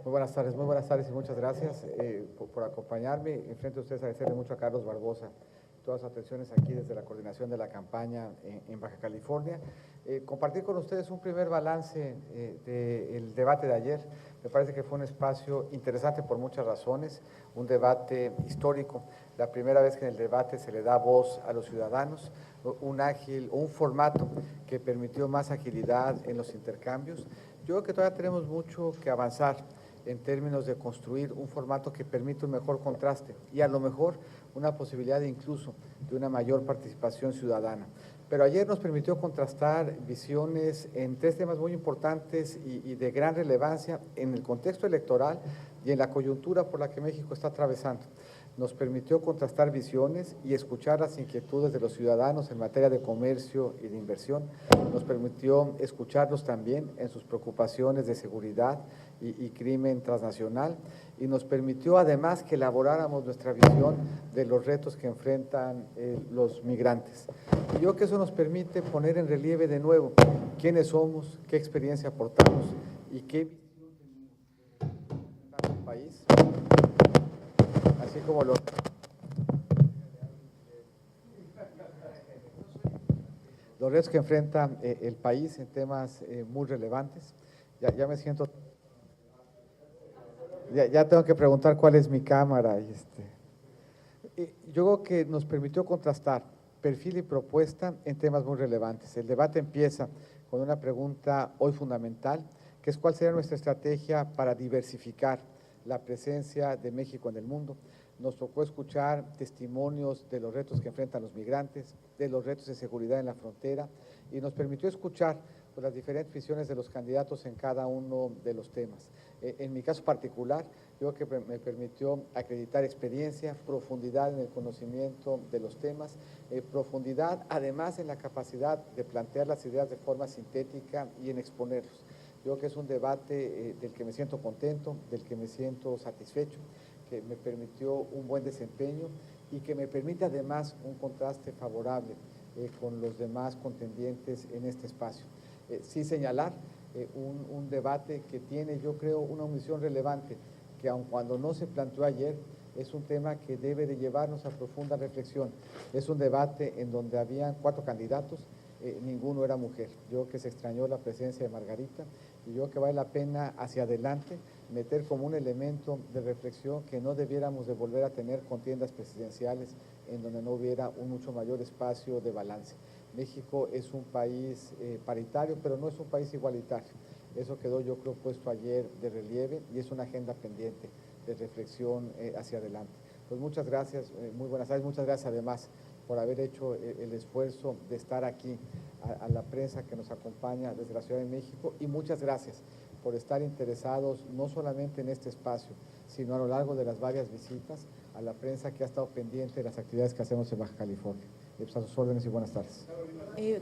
muy buenas tardes y muchas gracias por acompañarme. Enfrente a ustedes agradecerle mucho a Carlos Barbosa todas sus atenciones aquí desde la coordinación de la campaña en Baja California. Compartir con ustedes un primer balance del debate de ayer. Me parece que fue un espacio interesante por muchas razones, un debate histórico, la primera vez que en el debate se le da voz a los ciudadanos, un formato que permitió más agilidad en los intercambios. Yo creo que todavía tenemos mucho que avanzar en términos de construir un formato que permita un mejor contraste y a lo mejor una posibilidad incluso de una mayor participación ciudadana. Pero ayer nos permitió contrastar visiones en tres temas muy importantes y de gran relevancia en el contexto electoral y en la coyuntura por la que México está atravesando. Nos permitió contrastar visiones y escuchar las inquietudes de los ciudadanos en materia de comercio y de inversión. Nos permitió escucharlos también en sus preocupaciones de seguridad y crimen transnacional, y nos permitió además que elaboráramos nuestra visión de los retos que enfrentan los migrantes. Y yo creo que eso nos permite poner en relieve de nuevo quiénes somos, qué experiencia aportamos y qué visión tenemos de un país, así como los retos que enfrenta el país en temas muy relevantes. Ya me siento... Ya tengo que preguntar cuál es mi cámara. Yo creo que nos permitió contrastar perfil y propuesta en temas muy relevantes. El debate empieza con una pregunta hoy fundamental, que es cuál sería nuestra estrategia para diversificar la presencia de México en el mundo. Nos tocó escuchar testimonios de los retos que enfrentan los migrantes, de los retos de seguridad en la frontera, y nos permitió escuchar las diferentes visiones de los candidatos en cada uno de los temas. En mi caso particular, yo creo que me permitió acreditar experiencia, profundidad en el conocimiento de los temas, profundidad además en la capacidad de plantear las ideas de forma sintética y en exponerlos. Yo creo que es un debate del que me siento contento, del que me siento satisfecho, que me permitió un buen desempeño y que me permite además un contraste favorable con los demás contendientes en este espacio. Sí señalar un debate que tiene, yo creo, una omisión relevante, que aun cuando no se planteó ayer, es un tema que debe de llevarnos a profunda reflexión. Es un debate en donde habían 4 candidatos, ninguno era mujer. Yo creo que se extrañó la presencia de Margarita y yo creo que vale la pena hacia adelante meter como un elemento de reflexión que no debiéramos de volver a tener contiendas presidenciales en donde no hubiera un mucho mayor espacio de balance. México es un país paritario, pero no es un país igualitario. Eso quedó, yo creo, puesto ayer de relieve y es una agenda pendiente de reflexión hacia adelante. Pues muchas gracias, muy buenas tardes, muchas gracias además por haber hecho el esfuerzo de estar aquí, a la prensa que nos acompaña desde la Ciudad de México, y muchas gracias por estar interesados no solamente en este espacio, sino a lo largo de las varias visitas, a la prensa que ha estado pendiente de las actividades que hacemos en Baja California. Pues a sus órdenes y buenas tardes.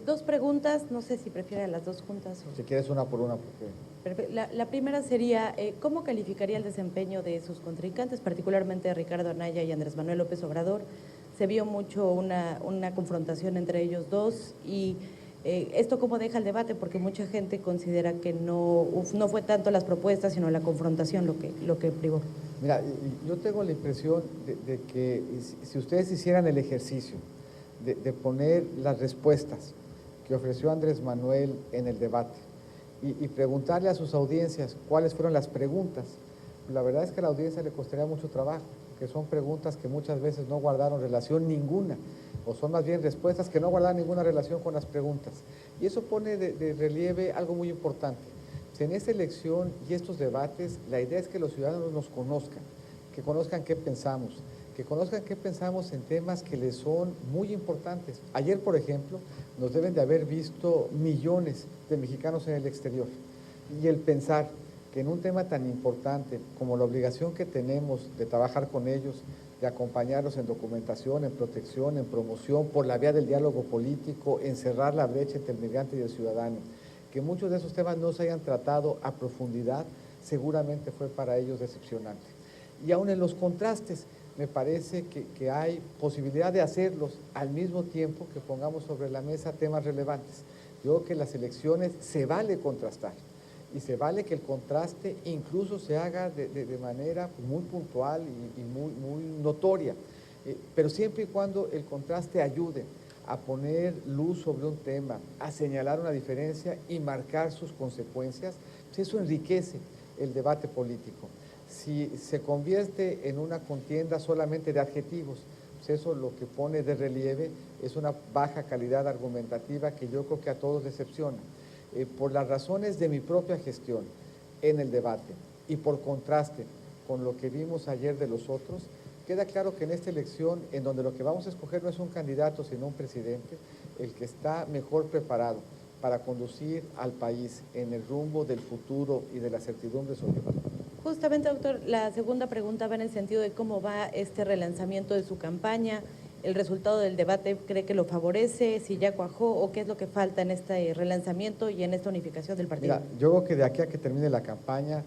2 preguntas, no sé si prefieren las 2 juntas. Si quieres una por una, porque... La primera sería, ¿cómo calificaría el desempeño de sus contrincantes, particularmente Ricardo Anaya y Andrés Manuel López Obrador? Se vio mucho una confrontación entre ellos dos, y ¿esto cómo deja el debate? Porque mucha gente considera que no fue tanto las propuestas, sino la confrontación lo que privó. Mira, yo tengo la impresión de que si ustedes hicieran el ejercicio de poner las respuestas que ofreció Andrés Manuel en el debate y preguntarle a sus audiencias cuáles fueron las preguntas, la verdad es que a la audiencia le costaría mucho trabajo, que son preguntas que muchas veces no guardaron relación ninguna, o son más bien respuestas que no guardaron ninguna relación con las preguntas. Y eso pone de relieve algo muy importante. En esta elección y estos debates, la idea es que los ciudadanos nos conozcan, que conozcan qué pensamos, que conozcan qué pensamos en temas que les son muy importantes. Ayer, por ejemplo, nos deben de haber visto millones de mexicanos en el exterior, y el pensar que en un tema tan importante como la obligación que tenemos de trabajar con ellos, de acompañarlos en documentación, en protección, en promoción, por la vía del diálogo político, en cerrar la brecha entre el migrante y el ciudadano, que muchos de esos temas no se hayan tratado a profundidad, seguramente fue para ellos decepcionante. Y aún en los contrastes, me parece que hay posibilidad de hacerlos al mismo tiempo que pongamos sobre la mesa temas relevantes. Yo creo que las elecciones se vale contrastar, y se vale que el contraste incluso se haga de manera muy puntual y muy notoria, pero siempre y cuando el contraste ayude a poner luz sobre un tema, a señalar una diferencia y marcar sus consecuencias, pues eso enriquece el debate político. Si se convierte en una contienda solamente de adjetivos, pues eso lo que pone de relieve es una baja calidad argumentativa que yo creo que a todos decepciona. Por las razones de mi propia gestión en el debate y por contraste con lo que vimos ayer de los otros, queda claro que en esta elección, en donde lo que vamos a escoger no es un candidato, sino un presidente, el que está mejor preparado para conducir al país en el rumbo del futuro y de la certidumbre soy yo. Justamente, doctor, la segunda pregunta va en el sentido de cómo va este relanzamiento de su campaña. ¿El resultado del debate cree que lo favorece? ¿Si ya cuajó o qué es lo que falta en este relanzamiento y en esta unificación del partido? Mira, yo creo que de aquí a que termine la campaña,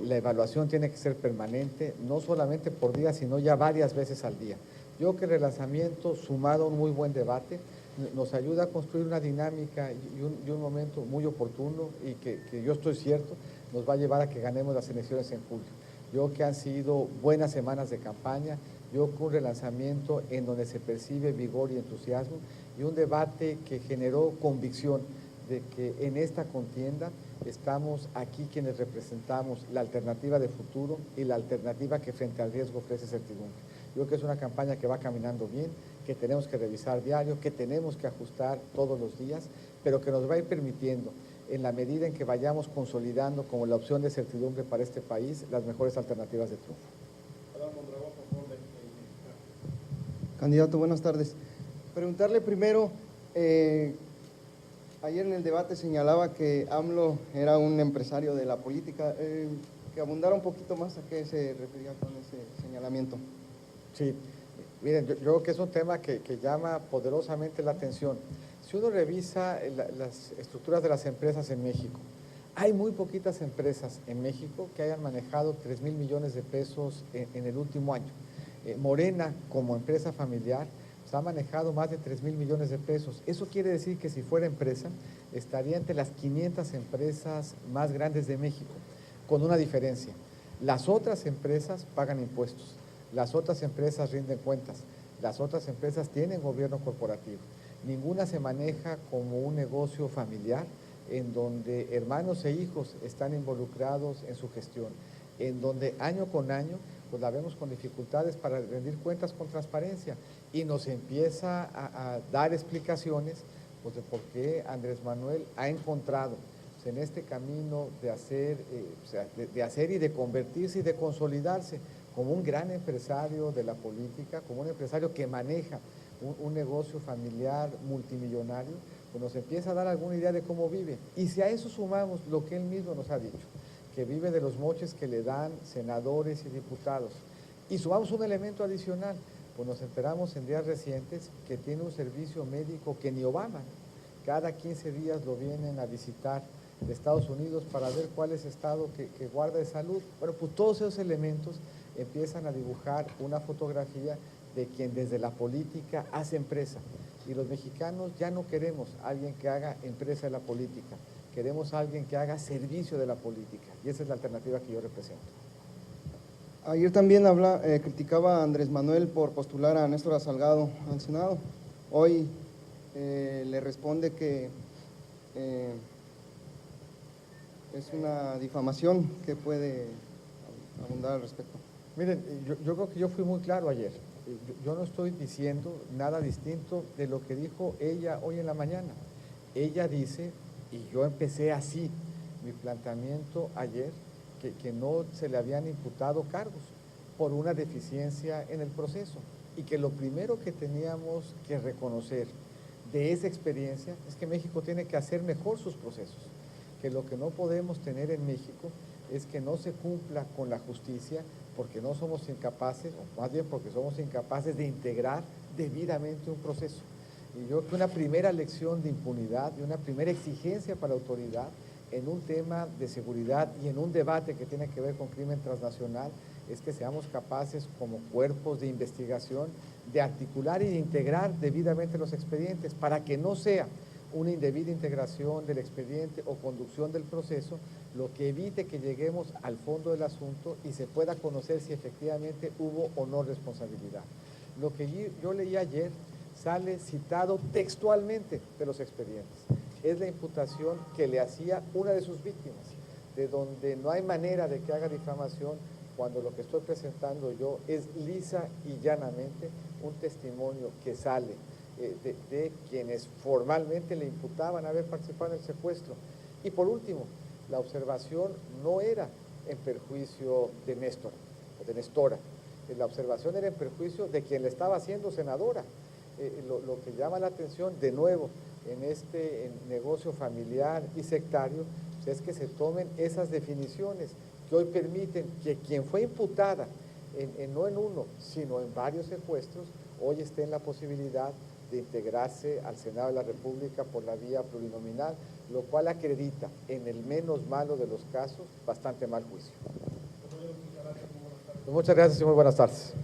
la evaluación tiene que ser permanente, no solamente por día, sino ya varias veces al día. Yo creo que el relanzamiento, sumado a un muy buen debate, nos ayuda a construir una dinámica y un momento muy oportuno y que yo estoy cierto, nos va a llevar a que ganemos las elecciones en julio. Yo creo que han sido buenas semanas de campaña, yo creo que un relanzamiento en donde se percibe vigor y entusiasmo y un debate que generó convicción de que en esta contienda estamos aquí quienes representamos la alternativa de futuro y la alternativa que frente al riesgo ofrece certidumbre. Yo creo que es una campaña que va caminando bien, que tenemos que revisar diario, que tenemos que ajustar todos los días, pero que nos va a ir permitiendo, en la medida en que vayamos consolidando como la opción de certidumbre para este país, las mejores alternativas de triunfo. Candidato, buenas tardes. Preguntarle primero, ayer en el debate señalaba que AMLO era un empresario de la política, que abundara un poquito más a qué se refería con ese señalamiento. Sí, miren, yo creo que es un tema que llama poderosamente la atención. Si uno revisa las estructuras de las empresas en México, hay muy poquitas empresas en México que hayan manejado 3,000 millones de pesos en el último año. Morena, como empresa familiar, pues, ha manejado más de 3,000 millones de pesos. Eso quiere decir que si fuera empresa, estaría entre las 500 empresas más grandes de México, con una diferencia. Las otras empresas pagan impuestos, las otras empresas rinden cuentas, las otras empresas tienen gobierno corporativo. Ninguna se maneja como un negocio familiar en donde hermanos e hijos están involucrados en su gestión, en donde año con año pues la vemos con dificultades para rendir cuentas con transparencia y nos empieza a dar explicaciones pues, de por qué Andrés Manuel ha encontrado pues, en este camino de hacer y de convertirse y de consolidarse como un gran empresario de la política, como un empresario que maneja un negocio familiar multimillonario, pues nos empieza a dar alguna idea de cómo vive. Y si a eso sumamos lo que él mismo nos ha dicho, que vive de los moches que le dan senadores y diputados, y sumamos un elemento adicional, pues nos enteramos en días recientes que tiene un servicio médico que ni Obama, cada 15 días lo vienen a visitar de Estados Unidos para ver cuál es el estado que guarda de salud. Bueno, pues todos esos elementos empiezan a dibujar una fotografía de quien desde la política hace empresa. Y los mexicanos ya no queremos a alguien que haga empresa de la política, queremos a alguien que haga servicio de la política. Y esa es la alternativa que yo represento. Ayer también criticaba a Andrés Manuel por postular a Néstor Salgado al Senado. Hoy le responde que es una difamación. ¿Qué puede abundar al respecto? Miren, yo creo que yo fui muy claro ayer. Yo no estoy diciendo nada distinto de lo que dijo ella hoy en la mañana. Ella dice, y yo empecé así mi planteamiento ayer, que no se le habían imputado cargos por una deficiencia en el proceso y que lo primero que teníamos que reconocer de esa experiencia es que México tiene que hacer mejor sus procesos, que lo que no podemos tener en México es que no se cumpla con la justicia porque no somos incapaces, o más bien porque somos incapaces de integrar debidamente un proceso. Y yo creo que una primera lección de impunidad y una primera exigencia para la autoridad en un tema de seguridad y en un debate que tiene que ver con crimen transnacional es que seamos capaces como cuerpos de investigación de articular y de integrar debidamente los expedientes para que no sea una indebida integración del expediente o conducción del proceso lo que evite que lleguemos al fondo del asunto y se pueda conocer si efectivamente hubo o no responsabilidad. Lo que yo leí ayer sale citado textualmente de los expedientes. Es la imputación que le hacía una de sus víctimas, de donde no hay manera de que haga difamación cuando lo que estoy presentando yo es lisa y llanamente un testimonio que sale de quienes formalmente le imputaban haber participado en el secuestro. Y por último, la observación no era en perjuicio de Néstor o de Nestora, la observación era en perjuicio de quien le estaba haciendo senadora. Lo que llama la atención de nuevo en este negocio familiar y sectario pues es que se tomen esas definiciones que hoy permiten que quien fue imputada no en uno, sino en varios secuestros, hoy esté en la posibilidad de integrarse al Senado de la República por la vía plurinominal, lo cual acredita, en el menos malo de los casos, bastante mal juicio. Muchas gracias y muy buenas tardes.